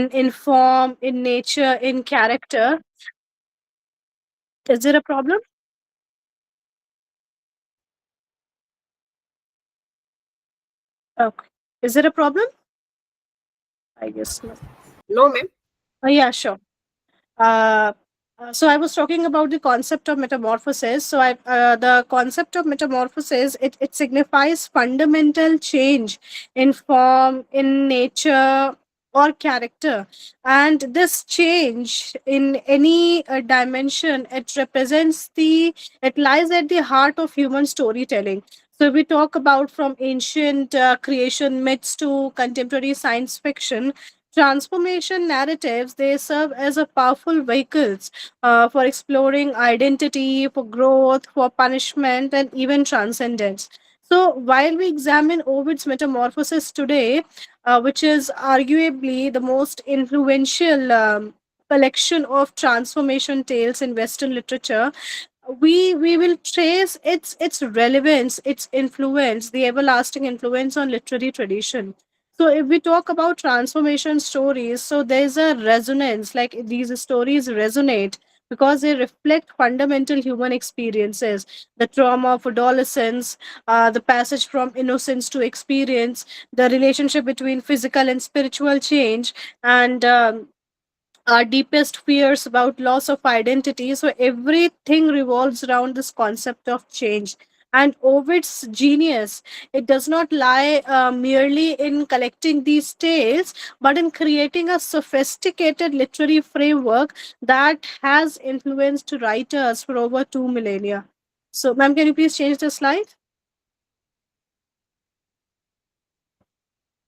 in form, in nature, in character. Is there a problem? Okay. Is there a problem? I guess not. No, ma'am. Yeah, sure. Uh, so I was talking about the concept of metamorphosis. The concept of metamorphosis, it signifies fundamental change in form, in nature, or character. And this change in any dimension, it lies at the heart of human storytelling. So we talk about from ancient creation myths to contemporary science fiction. Transformation narratives, they serve as a powerful vehicles for exploring identity, for growth, for punishment, and even transcendence. So while we examine Ovid's Metamorphosis today, which is arguably the most influential collection of transformation tales in Western literature, we will trace its relevance, its influence, the everlasting influence on literary tradition. So if we talk about transformation stories, so there's a resonance, like these stories resonate because they reflect fundamental human experiences, the trauma of adolescence, the passage from innocence to experience, the relationship between physical and spiritual change, and our deepest fears about loss of identity. So everything revolves around this concept of change. And Ovid's genius, it does not lie merely in collecting these tales, but in creating a sophisticated literary framework that has influenced writers for over 2 millennia. So, ma'am, can you please change the slide?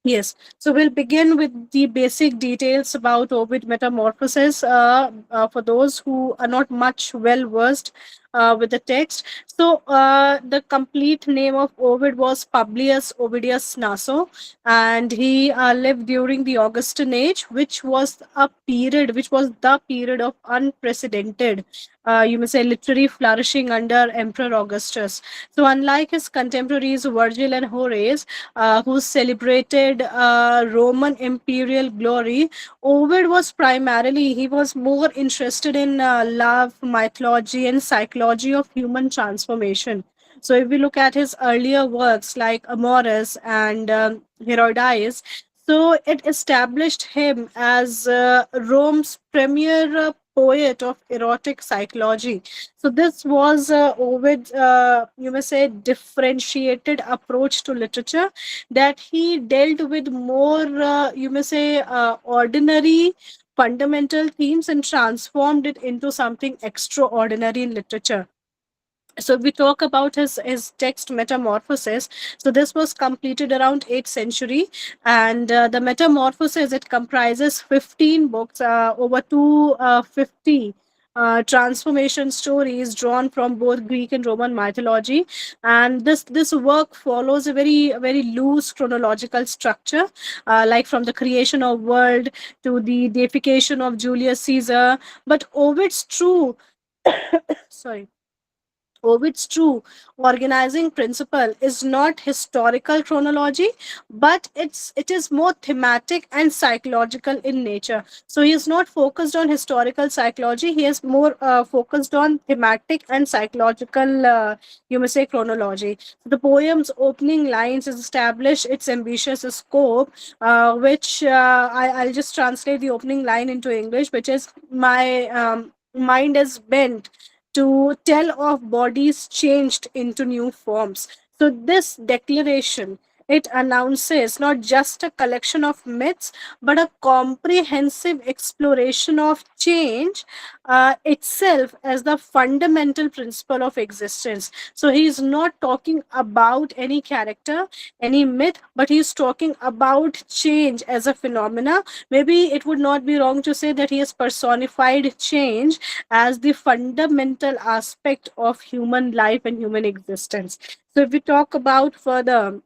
Yes. So we'll begin with the basic details about Ovid metamorphosis for those who are not much well versed with the text. So the complete name of Ovid was Publius Ovidius Naso, and he lived during the Augustan age, which was the period of unprecedented, you may say, literary flourishing under Emperor Augustus. So unlike his contemporaries Virgil and Horace, who celebrated Roman imperial glory, he was more interested in love, mythology, and psychology of human transformation. So if we look at his earlier works like Amoris and Herodias, so it established him as Rome's premier poet of erotic psychology. So this was Ovid's, you may say, differentiated approach to literature, that he dealt with more, you may say, ordinary fundamental themes and transformed it into something extraordinary in literature. So we talk about his text Metamorphosis. So this was completed around 8th century, and the Metamorphosis, it comprises 15 books, over 250 transformation stories drawn from both Greek and Roman mythology. And this work follows a very loose chronological structure, like from the creation of world to the deification of Julius Caesar. But Ovid's true sorry Ovid's true organizing principle is not historical chronology, but it is more thematic and psychological in nature. So he is not focused on historical psychology; he is more focused on thematic and psychological, you may say, chronology. The poem's opening lines establish its ambitious scope, which I'll just translate the opening line into English, which is, my mind is bent to tell of bodies changed into new forms. So this declaration, it announces not just a collection of myths, but a comprehensive exploration of change itself as the fundamental principle of existence. So he is not talking about any character, any myth, but he is talking about change as a phenomena. Maybe it would not be wrong to say that he has personified change as the fundamental aspect of human life and human existence. So, if we talk about further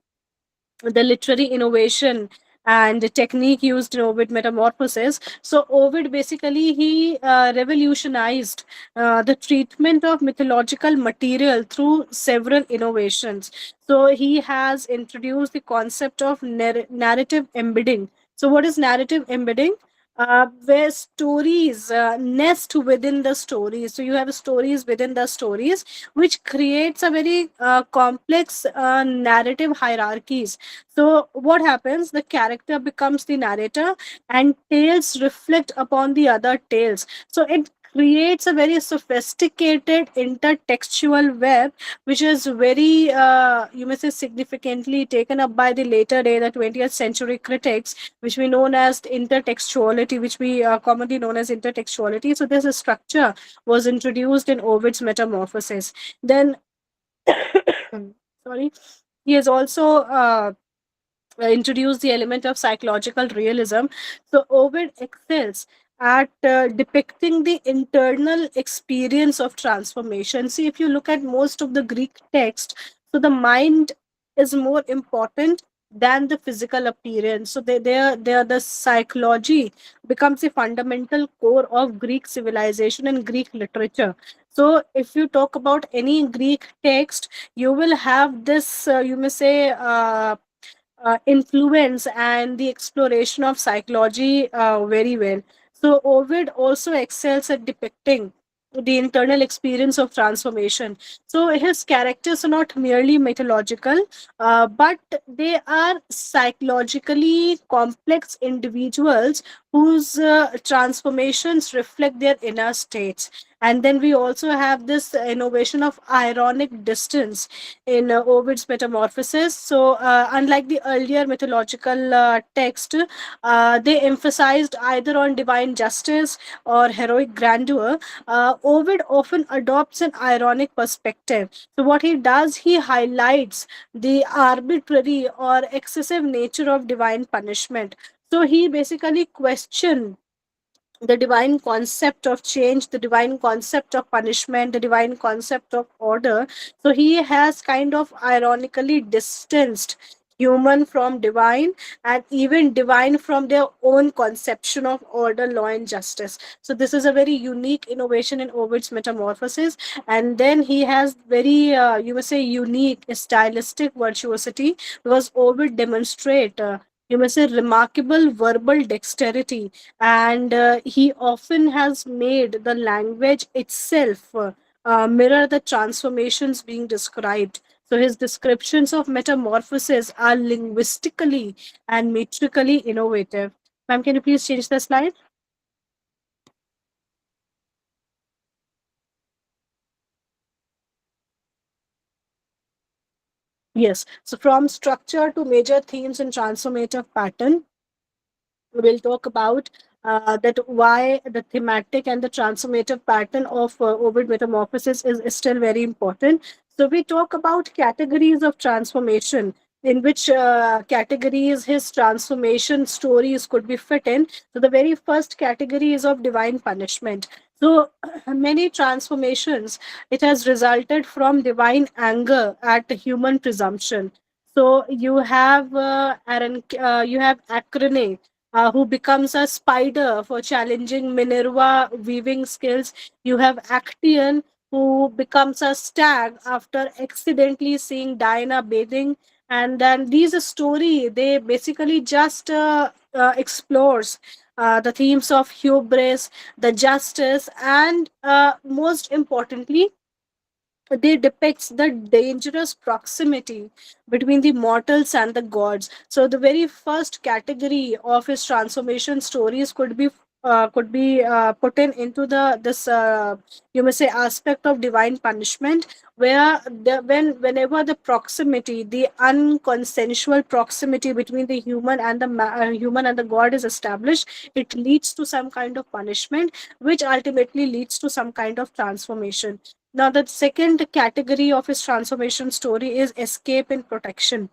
the literary innovation and the technique used in Ovid metamorphosis. So Ovid basically he revolutionized the treatment of mythological material through several innovations. So he has introduced the concept of narrative embedding. So what is narrative embedding? where stories nest within the stories. So you have stories within the stories, which creates a very complex narrative hierarchies. So what happens? The character becomes the narrator, and tales reflect upon the other tales. So it creates a very sophisticated intertextual web, which is very, you may say, significantly taken up by the later day, the 20th century critics, which we known as intertextuality, which we commonly known as intertextuality. So this structure was introduced in Ovid's Metamorphoses. Then, sorry, he has also introduced the element of psychological realism. So Ovid excels at depicting the internal experience of transformation. See, if you look at most of the Greek text, so the mind is more important than the physical appearance. So the psychology becomes the fundamental core of Greek civilization and Greek literature. So if you talk about any Greek text, you will have this, you may say, influence and the exploration of psychology very well. So Ovid also excels at depicting the internal experience of transformation. So his characters are not merely mythological, but they are psychologically complex individuals whose transformations reflect their inner states. And then we also have this innovation of ironic distance in Ovid's Metamorphoses. So, unlike the earlier mythological text, they emphasized either on divine justice or heroic grandeur. Ovid often adopts an ironic perspective. So, what he does, he highlights the arbitrary or excessive nature of divine punishment. So, he basically questions the divine concept of change, the divine concept of punishment, the divine concept of order. So he has kind of ironically distanced human from divine, and even divine from their own conception of order, law, and justice. So this is a very unique innovation in Ovid's Metamorphoses. And then he has very, you must say, unique stylistic virtuosity, because Ovid demonstrate, you must say, remarkable verbal dexterity, and he often has made the language itself mirror the transformations being described. So his descriptions of metamorphosis are linguistically and metrically innovative. Ma'am, can you please change the slide? Yes. So from structure to major themes and transformative pattern, we'll talk about that why the thematic and the transformative pattern of Ovid Metamorphosis is still very important. So we talk about categories of transformation, in which categories his transformation stories could be fit in. So the very first category is of divine punishment. So many transformations, it has resulted from divine anger at human presumption. So you have you have Acrone, who becomes a spider for challenging Minerva weaving skills. You have Actaeon, who becomes a stag after accidentally seeing Diana bathing. And then these story, they basically just explores the themes of hubris, the justice, and most importantly, they depicts the dangerous proximity between the mortals and the gods. So the very first category of his transformation stories could be put into the this you may say aspect of divine punishment, where whenever the proximity, the unconsensual proximity between the human and the god is established, it leads to some kind of punishment, which ultimately leads to some kind of transformation. Now, the second category of his transformation story is escape and protection.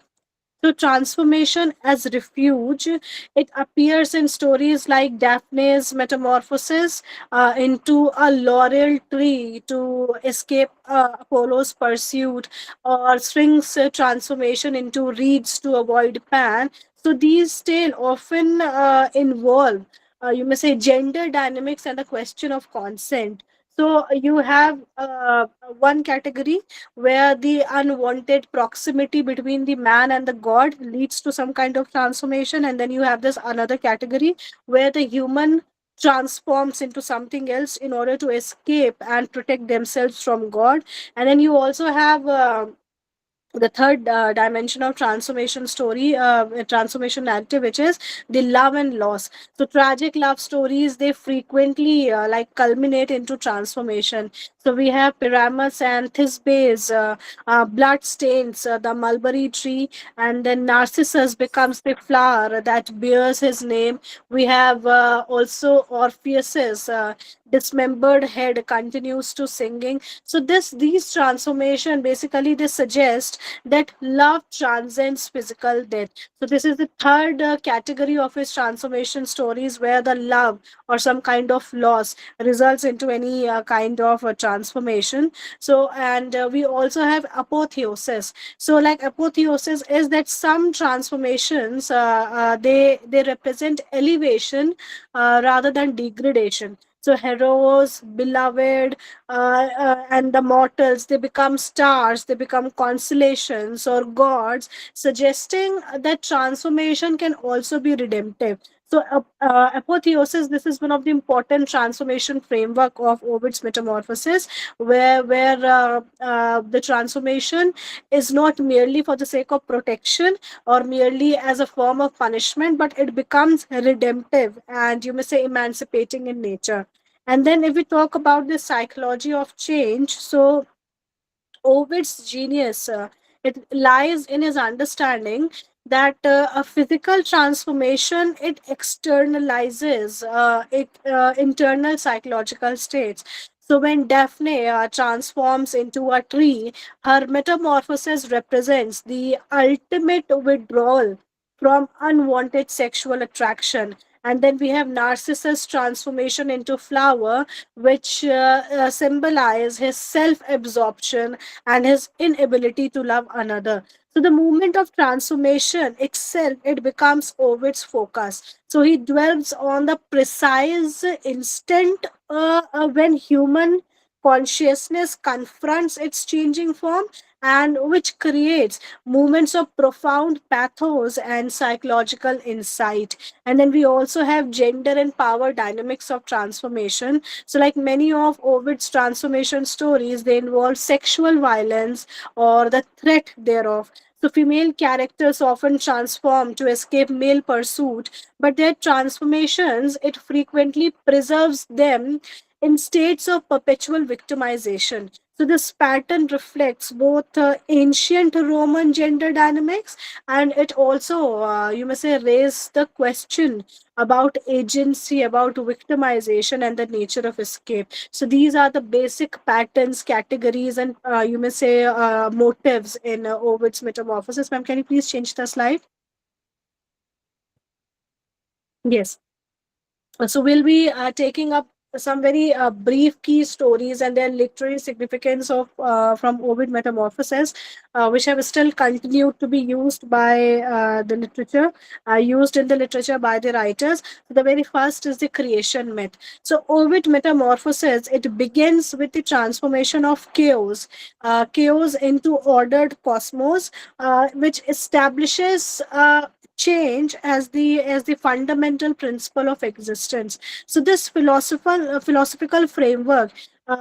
So, transformation as refuge, it appears in stories like Daphne's metamorphosis into a laurel tree to escape Apollo's pursuit, or Sphinx transformation into reeds to avoid Pan. So, these tales often involve, you may say, gender dynamics and the question of consent. So you have one category where the unwanted proximity between the man and the god leads to some kind of transformation, and then you have this another category where the human transforms into something else in order to escape and protect themselves from god. And then you also have the third dimension of transformation story, transformation narrative, which is the love and loss. So tragic love stories, they frequently like culminate into transformation. So we have Pyramus and Thisbe's blood stains the mulberry tree, and then Narcissus becomes the flower that bears his name. We have also Orpheus's dismembered head continues to singing. So these transformation basically they suggest that love transcends physical death. So this is the third category of his transformation stories, where the love or some kind of loss results into any kind of transformation. So and we also have apotheosis. So like apotheosis is that some transformations they represent elevation rather than degradation. So heroes, beloved, and the mortals, they become stars, they become constellations or gods, suggesting that transformation can also be redemptive. So apotheosis, this is one of the important transformation framework of Ovid's Metamorphosis, where the transformation is not merely for the sake of protection or merely as a form of punishment, but it becomes redemptive and, you may say, emancipating in nature. And then if we talk about the psychology of change, so Ovid's genius, it lies in his understanding that a physical transformation, it externalizes internal psychological states. So when Daphne transforms into a tree, her metamorphosis represents the ultimate withdrawal from unwanted sexual attraction. And then we have Narcissus' transformation into flower, which symbolize his self-absorption and his inability to love another. So the movement of transformation itself, it becomes Ovid's focus. So he dwells on the precise instant when human consciousness confronts its changing form, and which creates moments of profound pathos and psychological insight. And then we also have gender and power dynamics of transformation. So, like many of Ovid's transformation stories, they involve sexual violence or the threat thereof. So, female characters often transform to escape male pursuit, but their transformations, it frequently preserves them in states of perpetual victimization. So, this pattern reflects both ancient Roman gender dynamics, and it also, you may say, raise the question about agency, about victimization, and the nature of escape. So these are the basic patterns, categories, and you may say motives in Ovid's Metamorphosis. Ma'am, can you please change the slide? Yes. So we'll be taking up some very brief key stories and their literary significance of from Ovid Metamorphoses, which have still continued to be used by the literature, used in the literature by the writers. The very first is the creation myth. So Ovid Metamorphoses, it begins with the transformation of chaos into ordered cosmos, which establishes change as the fundamental principle of existence. So this philosophical framework,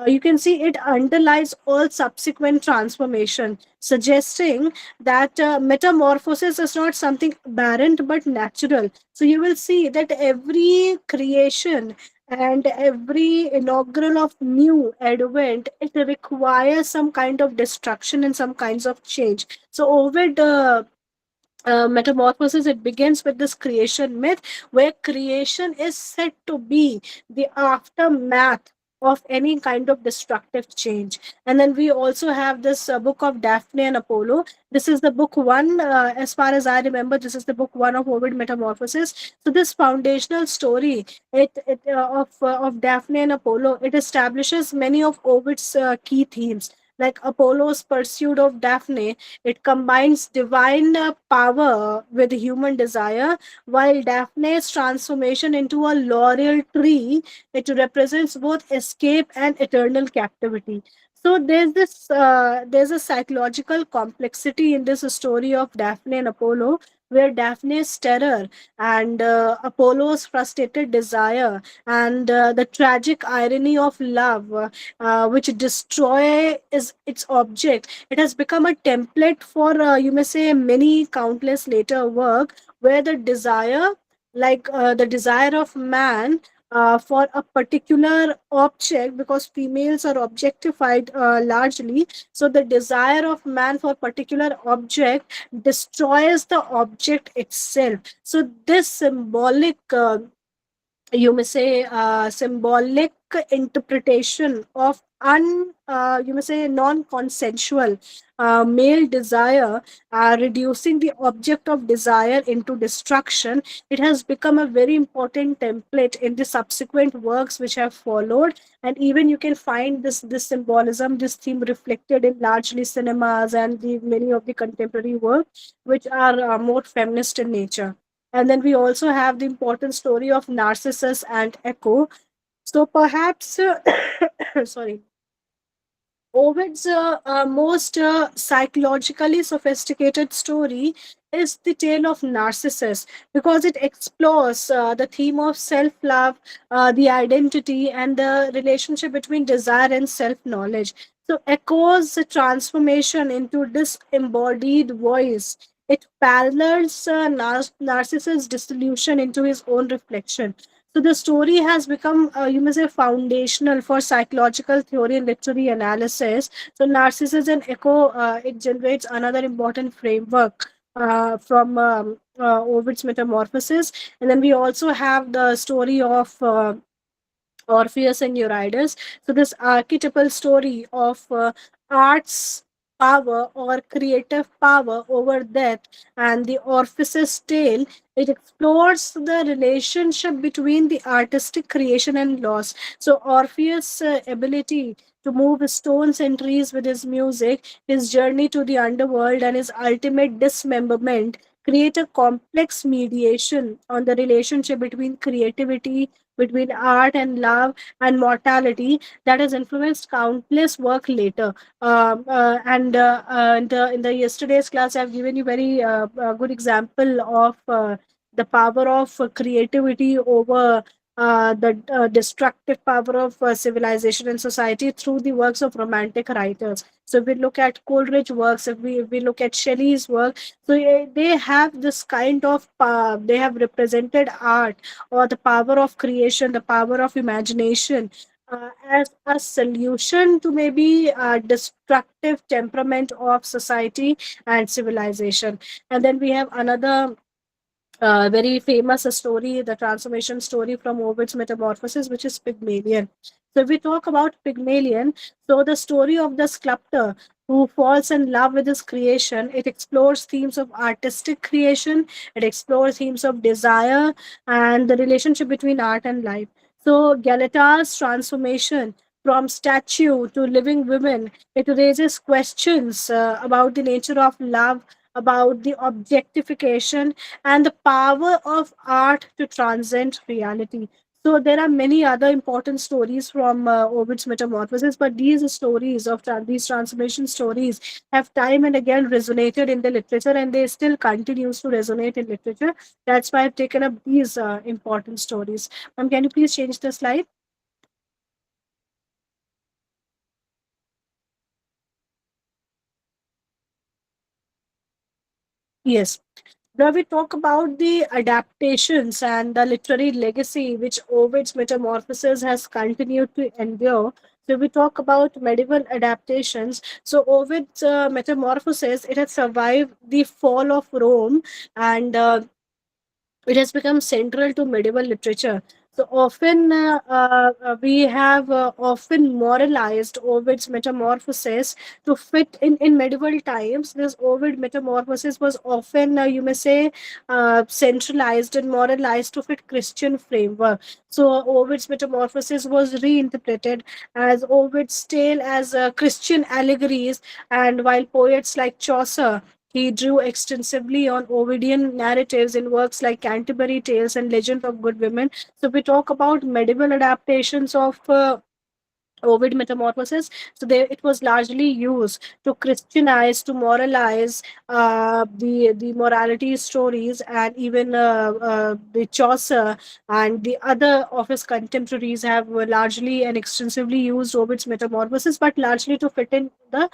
you can see it underlies all subsequent transformation, suggesting that metamorphosis is not something barren but natural. So you will see that every creation and every inaugural of new advent, it requires some kind of destruction and some kinds of change. So Ovid Metamorphosis, it begins with this creation myth, where creation is said to be the aftermath of any kind of destructive change. And then we also have this book of Daphne and Apollo. This is the book one, as far as I remember. This is the book one of Ovid Metamorphosis. So this foundational story, of Daphne and Apollo, it establishes many of Ovid's key themes. Like Apollo's pursuit of Daphne, it combines divine power with human desire, while Daphne's transformation into a laurel tree, it represents both escape and eternal captivity. So there's a psychological complexity in this story of Daphne and Apollo, where Daphne's terror and Apollo's frustrated desire and the tragic irony of love, which destroy is its object. It has become a template for, you may say, many countless later work where the desire, the desire of man for a particular object, because females are objectified largely, so the desire of man for particular object destroys the object itself. So this symbolic, you may say, symbolic interpretation of you may say, non-consensual male desire, reducing the object of desire into destruction, it has become a very important template in the subsequent works which have followed. And even you can find this symbolism, this theme reflected in largely cinemas and the many of the contemporary works which are more feminist in nature. And then we also have the important story of Narcissus and Echo. So perhaps, sorry, Ovid's most psychologically sophisticated story is the tale of Narcissus, because it explores the theme of self love, the identity, and the relationship between desire and self knowledge. So, Echo's transformation into disembodied voice. It parallels Narcissus' dissolution into his own reflection. So the story has become, you may say, foundational for psychological theory and literary analysis. So Narcissus and Echo, it generates another important framework from Ovid's Metamorphosis. And then we also have the story of Orpheus and Eurydice. So, this archetypal story of art's power or creative power over death and the Orpheus tale, it explores the relationship between the artistic creation and loss. So, Orpheus' ability to move stones and trees with his music, his journey to the underworld, and his ultimate dismemberment create a complex mediation on the relationship between creativity, between art and love and mortality, that has influenced countless work later. In the yesterday's class, I've given you very good example of the power of creativity over the destructive power of civilization and society through the works of romantic writers. So if we look at Coleridge works, if we look at Shelley's work, so they have this kind of they have represented art or the power of creation, the power of imagination, as a solution to maybe destructive temperament of society and civilization. And then we have another very famous story, the transformation story from Ovid's Metamorphosis, which is Pygmalion. So, if we talk about Pygmalion, so the story of the sculptor who falls in love with his creation, it explores themes of artistic creation, it explores themes of desire and the relationship between art and life. So, Galata's transformation from statue to living women, it raises questions about the nature of love, about the objectification and the power of art to transcend reality. So there are many other important stories from Ovid's Metamorphosis, but these stories of these transformation stories have time and again resonated in the literature, and they still continues to resonate in literature. That's why I've taken up these important stories. Can you please change the slide? Yes. Now we talk about the adaptations and the literary legacy which Ovid's Metamorphosis has continued to endure. So we talk about medieval adaptations. So Ovid's Metamorphosis, it has survived the fall of Rome, and it has become central to medieval literature. So often we have often moralized Ovid's metamorphosis to fit in medieval times. This Ovid metamorphosis was often, you may say, centralized and moralized to fit Christian framework. So Ovid's metamorphosis was reinterpreted as Ovid's tale as Christian allegories, and while poets like Chaucer, he drew extensively on Ovidian narratives in works like Canterbury Tales and Legend of Good Women. So we talk about medieval adaptations of Ovid metamorphosis. So it was largely used to Christianize, to moralize the morality stories, and even the Chaucer and the other of his contemporaries have largely and extensively used Ovid's metamorphosis, but largely to fit in the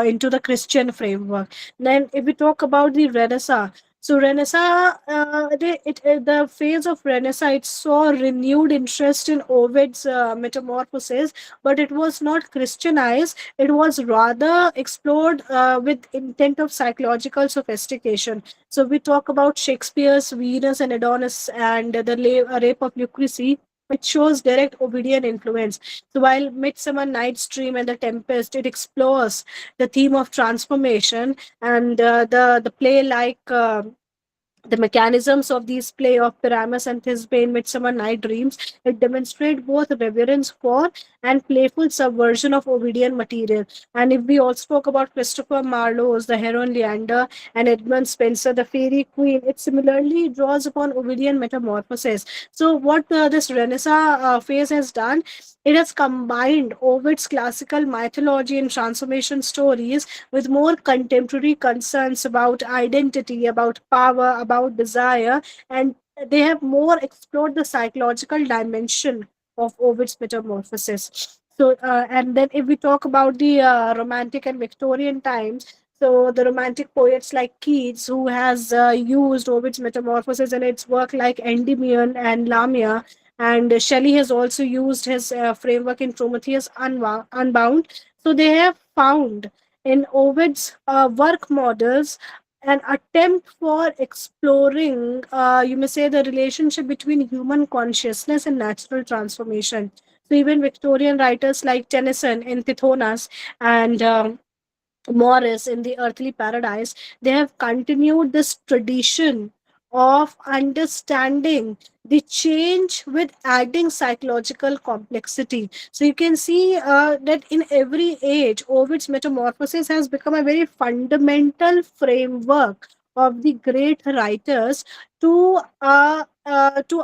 into the Christian framework. Then, if we talk about the Renaissance. So Renaissance, the phase of Renaissance, it saw renewed interest in Ovid's metamorphosis, but it was not Christianized. It was rather explored with intent of psychological sophistication. So we talk about Shakespeare's Venus and Adonis and the Rape of Lucrece. It shows direct Ovidian influence. So while Midsummer Night's Dream and The Tempest, it explores the theme of transformation, and the play like the mechanisms of these play of Pyramus and Thisbe in Midsummer Night Dreams, it demonstrate both reverence for and playful subversion of Ovidian material. And if we also talk about Christopher Marlowe's The Heron Leander and Edmund Spenser, The Fairy Queen, it similarly draws upon Ovidian metamorphosis. So what this Renaissance phase has done, it has combined Ovid's classical mythology and transformation stories with more contemporary concerns about identity, about power, about desire, and they have more explored the psychological dimension of Ovid's metamorphosis. So, and then if we talk about the Romantic and Victorian times, so the Romantic poets like Keats, who has used Ovid's metamorphosis in its work like Endymion and Lamia, and Shelley has also used his framework in Prometheus Unbound. So they have found in Ovid's work models an attempt for exploring, you may say, the relationship between human consciousness and natural transformation. So even Victorian writers like Tennyson in Tithonus and Morris in the Earthly Paradise, they have continued this tradition of understanding the change with adding psychological complexity. So you can see that in every age, Ovid's metamorphosis has become a very fundamental framework of the great writers to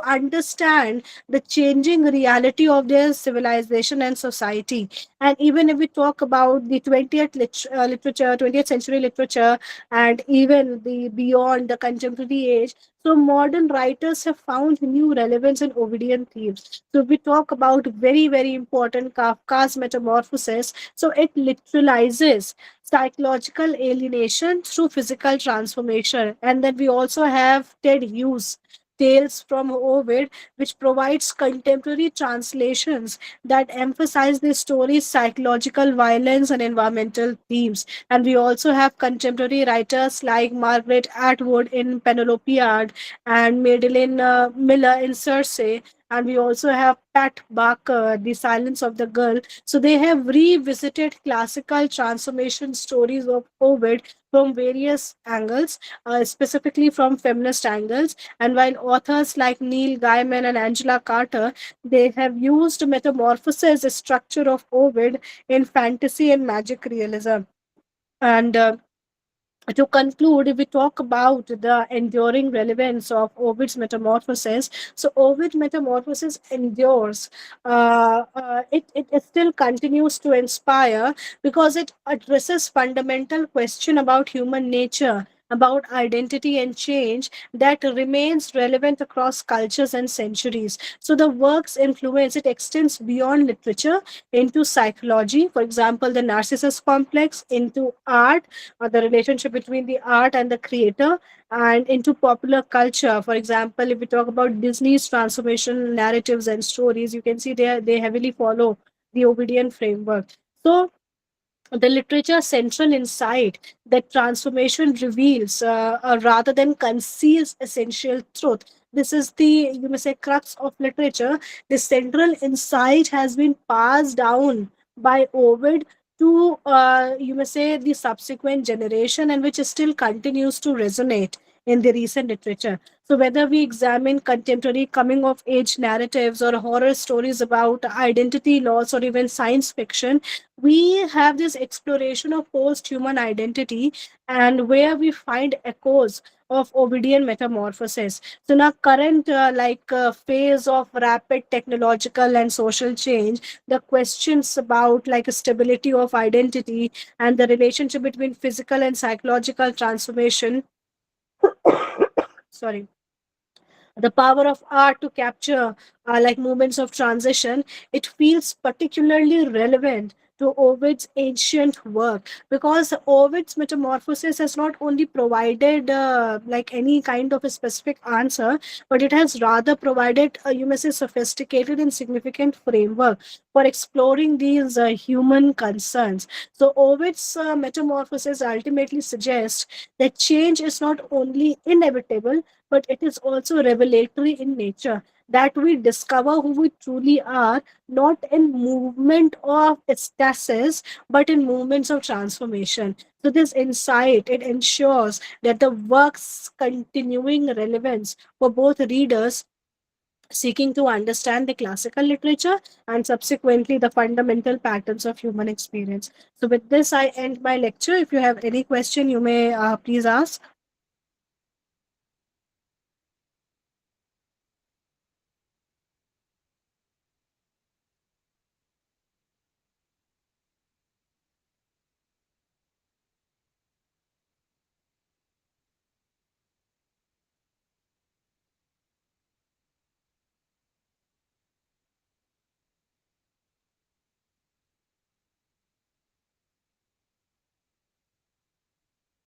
understand the changing reality of their civilization and society. And even if we talk about the 20th literature, 20th century literature, and even the beyond the contemporary age, so modern writers have found new relevance in Ovidian themes. So we talk about very, very important Kafka's metamorphosis. So it literalizes psychological alienation through physical transformation. And then we also have Ted Hughes' Tales from Ovid, which provides contemporary translations that emphasize the story's psychological violence and environmental themes. And we also have contemporary writers like Margaret Atwood in Penelopead and Madeline Miller in Circe. And we also have Pat Barker, The Silence of the Girl. So they have revisited classical transformation stories of Ovid from various angles, specifically from feminist angles. And while authors like Neil Gaiman and Angela Carter, they have used metamorphosis as structure of Ovid in fantasy and magic realism. And to conclude, if we talk about the enduring relevance of Ovid's metamorphosis, so Ovid metamorphosis endures. It still continues to inspire because it addresses fundamental question about human nature, about identity and change that remains relevant across cultures and centuries. So the work's influence, it extends beyond literature into psychology, for example, the Narcissus complex, into art, or the relationship between the art and the creator, and into popular culture. For example, if we talk about Disney's transformation narratives and stories, you can see they heavily follow the Ovidian framework. So the literature's central insight that transformation reveals rather than conceals essential truth. This is the, you may say, crux of literature. The central insight has been passed down by Ovid to, you may say, the subsequent generation, and which still continues to resonate in the recent literature. So, whether we examine contemporary coming of age narratives or horror stories about identity loss or even science fiction, we have this exploration of post human identity, and where we find echoes of Ovidian metamorphosis. So, in our current phase of rapid technological and social change, the questions about like stability of identity and the relationship between physical and psychological transformation, sorry, the power of art to capture moments of transition, it feels particularly relevant to Ovid's ancient work, because Ovid's Metamorphosis has not only provided any kind of a specific answer, but it has rather provided, you may say, sophisticated and significant framework for exploring these human concerns. So Ovid's Metamorphosis ultimately suggests that change is not only inevitable, but it is also revelatory in nature, that we discover who we truly are, not in movement of stasis, but in movements of transformation. So this insight, it ensures that the work's continuing relevance for both readers seeking to understand the classical literature and subsequently the fundamental patterns of human experience. So with this, I end my lecture. If you have any question, you may please ask.